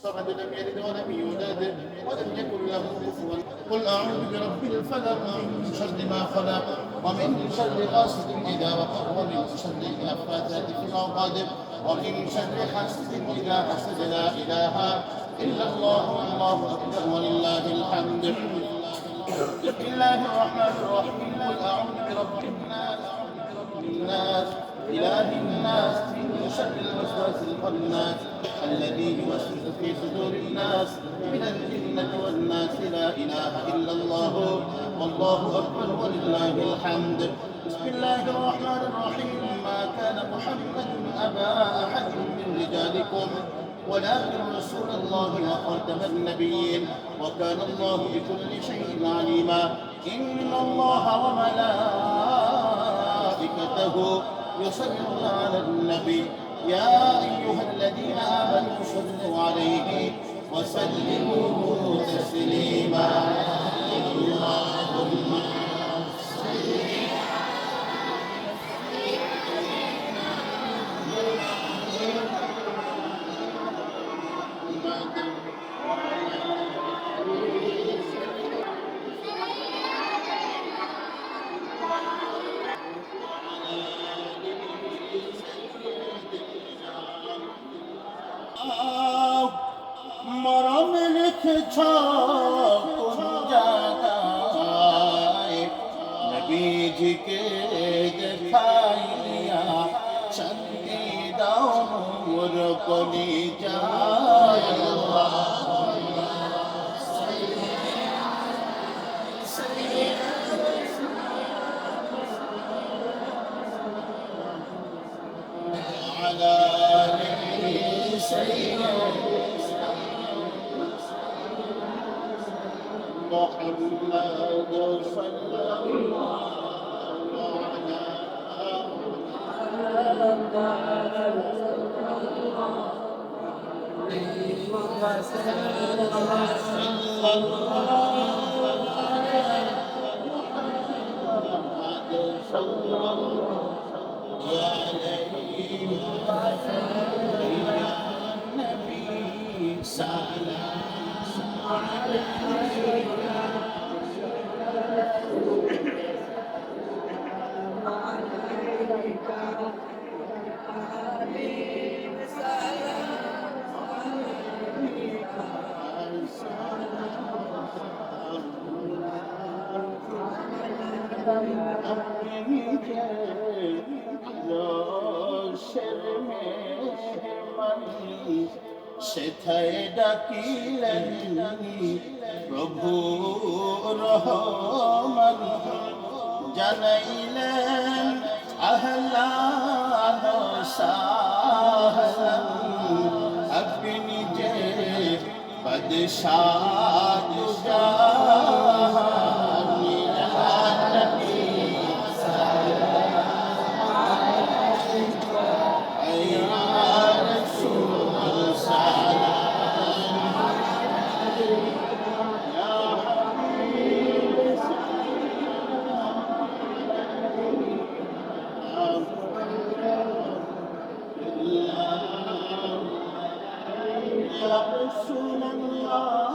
الصمد لم يلد ولم يولد ولم يكن له كفوا. قل أعوذ برب الفلق من شر ما خلق ومن شر غاسق إذا وقب ومن شر النفاثات في العقد ومن شر حاسد إذا حسد. لا إله إلا الله والله أكبر ولله الحمد. بسم الله الرحمن الرحيم. قل أعوذ برب الناس إله الناس من شر الوسواس الخناس الذي يوسوس في صدور الناس من الجنة والناس. لا إله إلا الله والله أكبر ولله الحمد. بسم الله الرحمن الرحيم. ما كان محمد أبا أحد من رجالكم ولكن رسول الله وخاتم النبيين وكان الله بكل شيء عليما. إن الله وملائكته يصلون على النبي يا أيها الذين آمنوا صلوا عليه وسلموا تسليما. اللهم मरम लिख जाए नबी जी के दिखाइया शक्ति दाऊर को ली जाए। محمد صلى الله সেথায় ডাকিলেন প্রভু রহমান জানাইলেন আহলান সাহলান আপনি যে বাদশাহ رسول الله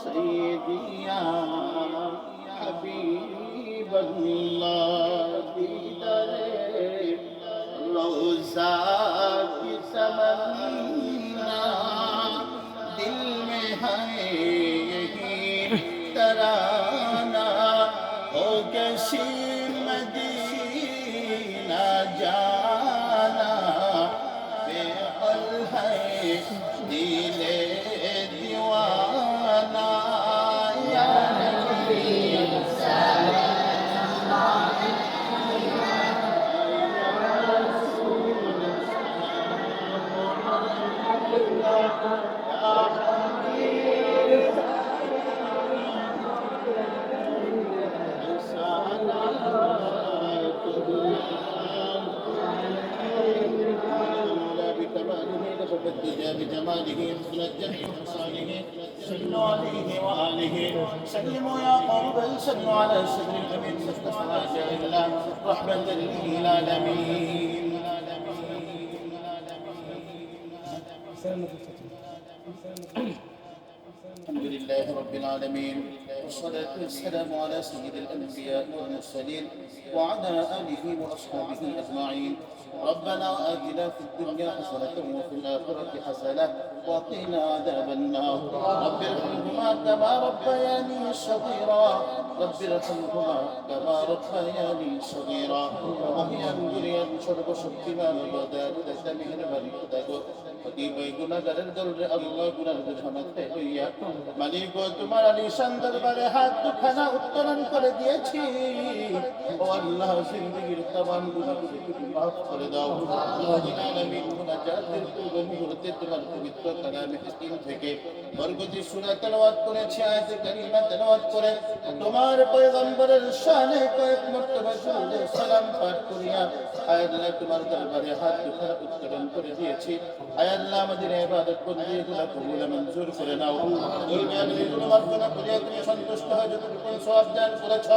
سيدي يا حبيب الله ديدار روزا کی تمنا دل میں ہے یہی ترانہ ہو کسی مدینہ جانا बेअल है दिले दीवाना या नबी بجماله مثل الجميع خصاله صلوا عليه وآله سلموا يا قوم بل صلوا على سيد الأمين مصطفى جاء الله رحمة للعالمين. الحمد لله رب العالمين والصلاة والسلام على سيد الأنبياء والمرسلين وعلى آله وأصحابه أجمعين. ربنا آتنا في الدنيا حسنة وفي الآخرة حسنة وقنا عذاب النار. رب ارحمهما كما ربياني صغيرا. رب ارحمهما كما ربياني صغيرا. মহিয়ান দুনিয়ার সর্বশক্তিমান বাদারুদ মেহেরবানি খোদা গো অতিবই গুনাহগারের দরজে আল্লাহ গুনার বোঝা মাথায় লইয়া মালিক গো তোমার আলিশান দরবারে হাত দুখানা উত্তোলন করে দিয়েছি। ও আল্লাহ জিন্দেগীর तमाम গুনাহগুলো তুমি মাফ করে দাও। আল্লাহুল আলামিন মুনাজাতের পূর্ব মুহূর্তে তোমার পবিত্র কালামে হাকিম থেকে বরকতি সূরা তেলাওয়াত করেছি, আয়াতে কারিমা তেলাওয়াত করে তোমার পয়গম্বরের শানে কয়েক মর্তবা দুরূদ সালাম পাঠ করিয়া আয় আল্লাহ তোমার দরবারে হাত দুখানা উত্তোলন করে দিয়েছি। আয় আল্লাহ আমাদের ইবাদত বন্দেগীগুলো কবুল মঞ্জুর করে নাও। দুনিয়ার গুনাহ মাফ করিয়া তুমি সন্তুষ্ট হয়ে যতটুকু সওয়াব দান করেছ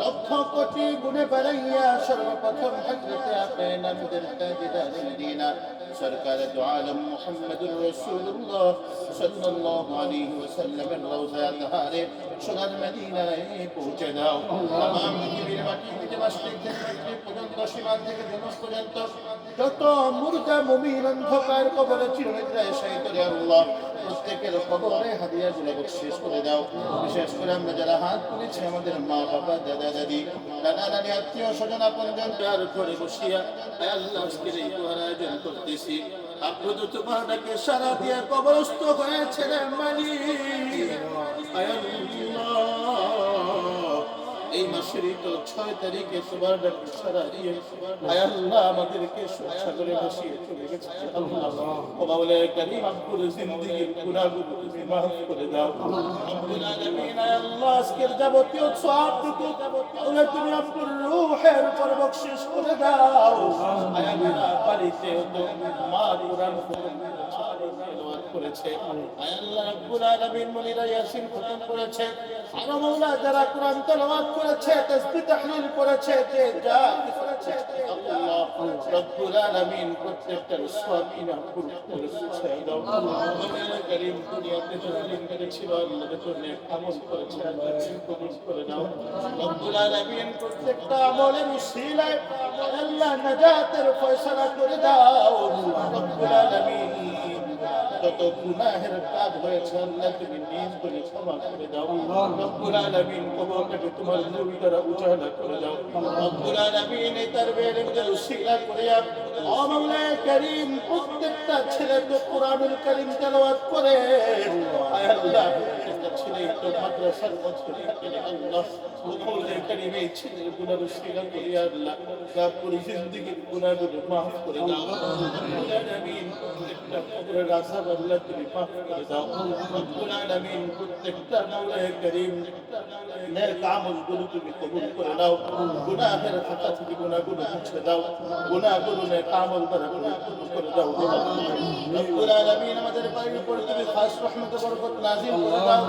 লক্ষ কোটি গুণে বাড়াইয়া সর্বপ্রথম হযরতে আপনি আমাদের তাজদার মদিনা সরকার দু আলম মুহাম্মদুর রাসূলুল্লাহ সাল্লাল্লাহু আলাইহি ওয়াসাল্লামের রওজা তাহারে সোনার মদিনায় পৌঁছে দাও। तमाम পৃথিবীর মাটি থেকে মাসলিক থেকে মাগরিব পর্যন্ত সীমান্ত থেকে জনস পর্যন্ত যত মুর্দা মুমিন অন্ধকার কবরে চিরনিদ্রায় শায়িত রে আল্লাহ প্রত্যেকের কবরে হাদিয়াগুলো বকশিশ করে দাও। বিশেষ করে আমরা যারা হাত তুলেছি আমাদের মা বাবা দাদা দাদি নানা নানি আত্মীয় স্বজন আপনজন তার ঘরে বসিয়া আল্লাহ আজকের এই আয়োজন করতেছি। আপনি তো তোমার ডাকে সারা দিয়ে কবরস্থ হয়েছে রে মালিক। এই মাসের তো 6 তারিখে তোমার ডাকে সারা দিয়ে আল্লাহ আমাদেরকে সাগরে ভাসিয়ে চলে গেছে। আল্লাহ ও মাওলা কারীম আপুর জিন্দেগীর গুনাহগুলো তুমি মাফ করে দাও। রব্বুল আলামিন আল্লাহ আজকের যাবতীয় সওয়াবটুকু আল্লাহ তুমি আপুর রূহের উপর বকশিশ করে দাও। আল্লাহ বাড়িতে তো মা কুরআন তেলাওয়াত করেছে। আল্লাহ রব্বুল আলামিন মুনিরা ইয়াসিন খতম করেছে। আর মাওলা যারা কুরআন তেলাওয়াত করেছে তাসবিহ তাহলিল করেছে যে যা করেছে আল্লাহ রব্বুল আলামিন প্রত্যেকটার সওয়াব ইনাম করে পৌঁছায় দাও। আল্লাহ কারীম দুনিয়াতে যতদিন করেছিল আল্লাহর জন্য আমল করেছে আল্লাহ কবুল করে দাও। রব্বুল আলামিন প্রত্যেকটা আমলের উসিলায় আল্লাহ নাজাতের ফয়সালা করে দাও। রব্বুল আলামিন যত গুনাহের কাজ হয়েছে আল্লাহ তুমি নিজ করে ক্ষমা করে দাও। রব্বুল আলামিন কবরটাকে তোমার নূর দ্বারা উজালা করে দাও। রব্বুল আলামিন এই তারবিয়াতের উসিলা করিয়া ও মাওলা কারীম প্রত্যেকটা ছেলে তো কুরআনুল কারীম তেলাওয়াত করে আয় আল্লাহ প্রত্যেকটা ছেলে তো মাদ্রাসার মধ্যে থাকে আল্লাহ মাওলা কারীম এই ছেলের গুনাহ উসিলা করিয়া আল্লাহ তার পুরো জিন্দেগীর গুনাহগুলো মাফ করে দাও। রব্বুল আলামিন প্রত্যেকটা কবরের আযাব আল্লাহ তুমি মাফ করে দাও। রব্বুল আলামিন প্রত্যেকটা মাওলা কারীম নেক আমলগুলো তুমি কবুল করে নাও। গুনাহের খাতা থেকে গুনাহগুলো মুছে দাও। গুনাহগুলো নেক আমল দ্বারা কবুল করে দাও। রব্বুল আলামিন আমাদের বাড়ির উপর তুমি খাস রহমত বরকত নাযিল করে দাও।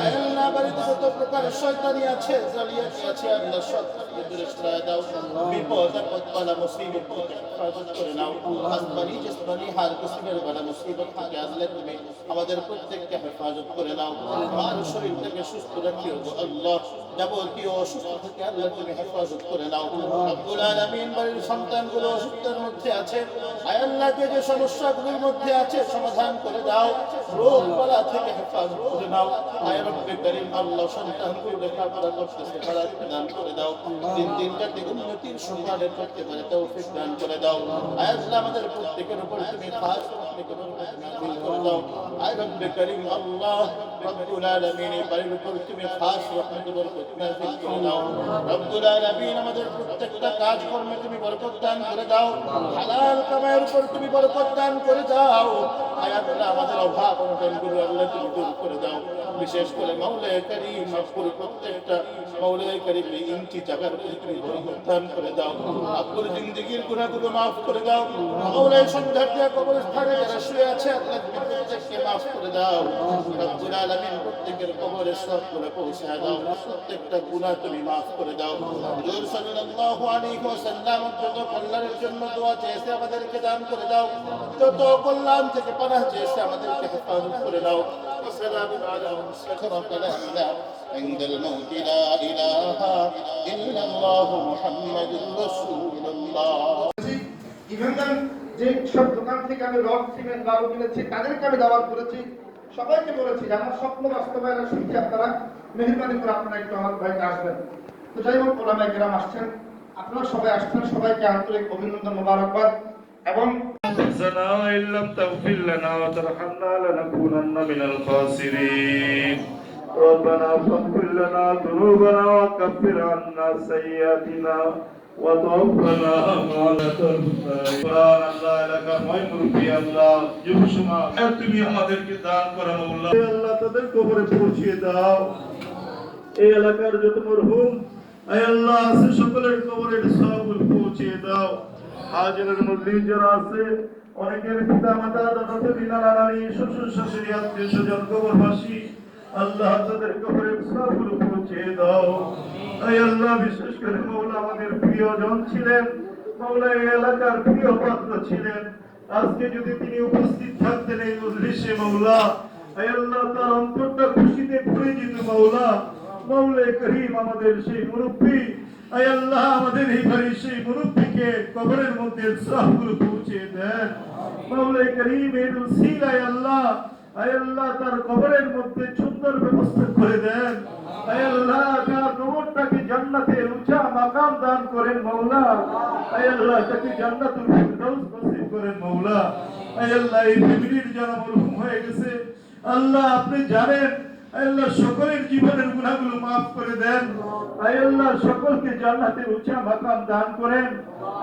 আল্লাহ বাড়িতে যত প্রকার শয়তানি আছে জালিয়াতি আছে আল্লাহ সব দূরে সরিয়ে দাও। বিপদ আপদ বালা মুসিবত থেকে হেফাজত করে নাও। আসমানি জিসমানি হার কিসমের বালা মুসিবত থেকে আল্লাহ তুমি আমাদের প্রত্যেককে হেফাজত করে নাও। আমার শরীরটাকে সুস্থ রাখিও গো আল্লাহ। যাবতীয় অসুস্থ থেকে আল্লাহ তুমি হেফাজত করে নাও। রব্বুল আলামিন বাড়ির সন্তানগুলো অসুস্থের মধ্যে আছে আয় আল্লাহ যে সমস্যাগুলোর মধ্যে আছে সমাধান করে দাও। রোগ বালা থেকে হেফাজত করে নাও। আয় রব্বে কারীম আল্লাহ সন্তানগুলো লেখাপড়া করতেছে বারাক দান করে দাও। দিন যাতে উন্নতির সন্ধানে করতে পারে তৌফিক দান করে দাও। আয় আল্লাহ আমাদের প্রত্যেকের উপর তুমি খাস রহমত নাযিল করে দাও। আয় রব্বে কারীম আল্লাহ রব্বুল আলামিন বাড়ির উপর তুমি খাস রহমত বরকত নাযিল করে দাও। রব্বুল আলামিন আমাদের প্রত্যেকটা কাজ কর্মে তুমি বরকত দান করে দাও। হালাল কামাইয়ের উপর তুমি বরকত দান করে দাও। আয় আল্লাহ আমাদের অভাব অনটনগুলো আল্লাহ তুমি দূর করে দাও। বিশেষ করে মাওলায়ে কারীম আব্বুর প্রত্যেকটা মাওলায়ে কারীম এই ইঞ্চি জায়গার উপরে তুমি বরকত দান করে দাও। আব্বুর জিন্দেগীর গুনাহগুলো মাফ করে দাও। মাওলায়ে সন্ধ্যার কবরস্থানে যারা শুয়ে আছে আল্লাহ তুমি প্রত্যেককে মাফ করে দাও। রব্বুল আলামিন প্রত্যেকের কবরে সওয়াবগুলো পৌঁছে দাও, প্রত্যেকটা গুনাহ তুমি মাফ করে দাও। হুজুর সাল্লাল্লাহু আলাইহি ওয়াসাল্লাম যত কল্যাণের জন্য দোয়া চেয়েছে আমাদেরকে দান করে দাও, যত কল্যাণ থেকে পানাহ চেয়েছে আমাদেরকে হেফাজত করে দাও। وسلام على المرسلين عند الموت لا إله إلا الله محمد رسول الله. ইভেন যে সব দোকান থেকে আমি রড সিমেন্ট বালু কিনেছি তাদেরকে আমি দাওয়াত করেছি, সবাইকে বলেছি যে আমার স্বপ্ন বাস্তবায়নের সুবিধা আপনারা মেহরবানি করে আপনারা একটু আমার বাড়িতে আসবেন। তো যাই হোক ওলামায়ে কেরাম আসছেন, আপনারা সবাই আসছেন, সবাইকে আন্তরিক অভিনন্দন মোবারকবাদ। এবং إن لم تغفر لنا وترحمنا لنكونن من الخاسرين ربنا فاغفر لنا ذنوبنا وكفر عنا سيئاتنا وتوفنا مع الأبرار আল্লাহ এলাকার ময় মুরব্বি আল্লাহ যুবসমা তুমি আমাদেরকে দান করো আল্লাহ, আল্লাহ তাদের কবরে পৌঁছিয়ে দাও। এই এলাকার যত মরহুম আয় আল্লাহ আছে সকলের কবরের সওয়াব পৌঁছিয়ে দাও। হাজিরের মুরব্বি যারা আছে অনেকের পিতা মাতা দাদা দাদি নানা নানি শ্বশুর শাশুড়ি আত্মীয় স্বজন কবরবাসী আল্লাহ তাদের কবরের সওয়াবগুলো পৌঁছিয়ে দাও। আয় আল্লাহ বিশেষ করে মাওলা আমাদের প্রিয়জন ছিলেন, মাওলা এই এলাকার প্রিয় পাত্র ছিলেন, আজকে যদি তিনি উপস্থিত থাকতেন এই মজলিসে মাওলা, আয় আল্লাহ তার অন্তরটা খুশিতে ভরে যেত মাওলা। মাওলায়ে করিম আমাদের সেই মুরব্বি আয় আল্লাহ আমাদের এই বাড়ির সেই মুরব্বিকে কবরের মধ্যে সওয়াবগুলো পৌঁছে দেন। মাওলায়ে করিম এর উসিলায় আল্লাহ আয় আল্লাহ তার কবরের মধ্যে সুন্দর ব্যবস্থা করে দেন। আয় আল্লাহ তার কবরটাকে জান্নাতের উঁচা মাকাম দান করেন মাওলা। আয় আল্লাহ তাকে জান্নাতুল ফিরদাউস নসিব করেন মাওলা। আয় আল্লাহ এই ফ্যামিলির যারা মরহুম হয়ে গেছে আল্লাহ আপনি জানেন, আল্লাহ সকলের জীবনের গুনাহগুলো মাফ করে দেন। আয় আল্লাহ সকলকে জান্নাতের উঁচা মাকাম দান করেন।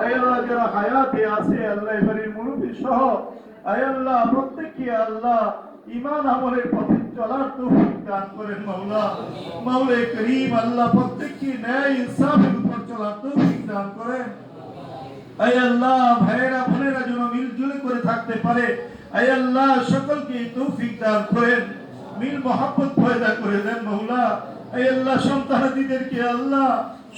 আয় আল্লাহ যারা হায়াতে আছে আল্লাহ এবারের মুরব্বি সহ আয় আল্লাহ প্রত্যেককে আল্লাহ ঈমান আমলের পথে চলার তৌফিক দান করেন মাওলা। মাওলায়ে করিম আল্লাহ প্রত্যেককে ন্যায় ইনসাফের উপর চলার তৌফিক দান করেন। আয় আল্লাহ ভাইয়েরা বোনেরা যেন মিলজুল করে থাকতে পারে আয় আল্লাহ সকলকে তৌফিক দান করেন, মিল মোহাব্বত পয়দা করে দেন মাওলা। আয় আল্লাহ সন্তানাদিদেরকে আল্লাহ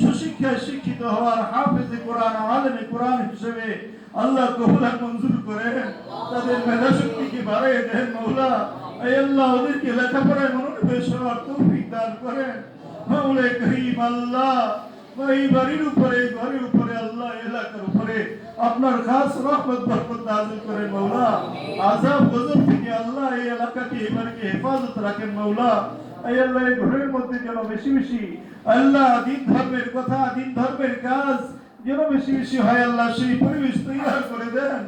সুশিক্ষায় শিক্ষিত হওয়ার হাফেজে কোরআন আলেমে কোরআন হিসেবে আল্লাহ কবুল মঞ্জুর করেন, তাদের মেধা শক্তিকে বাড়িয়ে দেন মাওলা। আয় আল্লাহ ওদেরকে লেখাপড়ায় মনোনিবেশ হওয়ার তৌফিক দান করেন মাওলায়ে করিম। আল্লাহ এই বাড়ির উপরে ঘরের উপরে আল্লাহ এলাকার উপরে আপনার খাস রহমত বরকত নাযিল করেন মাওলা। আযাব গজব থেকে আল্লাহ এই এলাকাকে এবারকে হেফাজত রাখেন মাওলা। আয় আল্লাহ এই ঘরের মধ্যে যেন বেশি বেশি আল্লাহ দিন ধর্মের কথা দিন ধর্মের কাজ যেন বেশি বেশি হয় আল্লাহ সেই পরিবেশ তৈরি করে দেন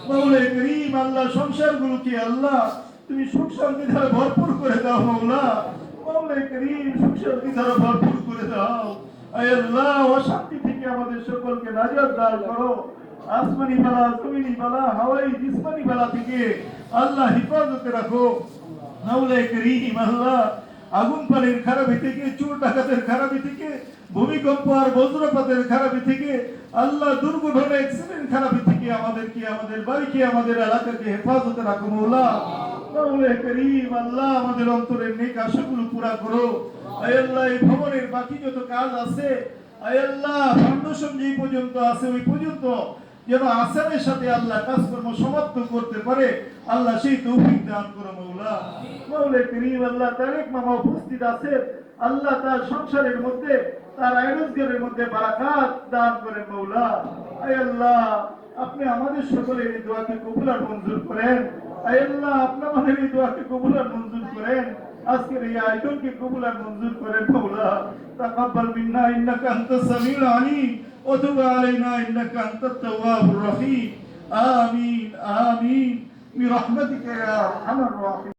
মাওলায়ে করিম। আল্লাহ সংসারগুলোকে আল্লাহ তুমি সুখ শান্তি দ্বারা ভরপুর করে দাও মাওলা। মাওলায়ে করিম সুখ শান্তি দ্বারা ভরপুর করে দাও। আয় আল্লাহ অশান্তি থেকে আমাদের সকলকে নাজাত দান করো। আসমানি বালা জমিনি বালা হাওয়াই জিসমানি বালা থেকে আল্লাহ হেফাজতে রাখো মাওলায়ে করিম। আল্লাহ আগুন পানির খারাপি থেকে, চোর ডাকাতের খারাপি থেকে, ভূমিকম্প আর বজ্রপাতের খারাপি থেকে, আল্লাহ দুর্ঘটনা অ্যাক্সিডেন্ট খারাপি থেকে আমাদেরকে আমাদের বাড়িকে আমাদের এলাকাকে হেফাজতে রাখো মাওলা। মাওলায়ে করিম আল্লাহ আমাদের অন্তরের নেক আশাগুলো পুরা করো। আয় আল্লাহ এই ভবনের বাকি যত কাজ আছে আয় আল্লাহ ফাউন্ডেশন যেই পর্যন্ত আছে ওই পর্যন্ত যেন আসানের সাথে আল্লাহ কাজকর্ম সমাপ্ত করতে পারে আল্লাহ সেই তৌফিক দান করো মাওলা। মাওলায়ে করিম আল্লাহ তারেক মামা উপস্থিত আছেন, আল্লাহ তার সংসারের মধ্যে তার আয়-রোজগারের মধ্যে বারাকাত দান করেন মাওলা। আয় আল্লাহ আপনি আমাদের সকলের এই দোয়াকে কবুল আর মঞ্জুর করেন। আয় আল্লাহ আপনি আমাদের এই দোয়াকে কবুল আর মঞ্জুর করেন, আজকের এই আয়োজনকে কবুল আর মঞ্জুর করেন মাওলা। তাকাব্বাল মিন্না ইন্নাকা আনতাস সামিউল আলিম ওয়া তুব আলাইনা ইন্নাকা আনতাত তাওয়াবুর রহিম। আমিন আমিন বিরহমাতিকা ইয়া আরহামার রাহিমিন।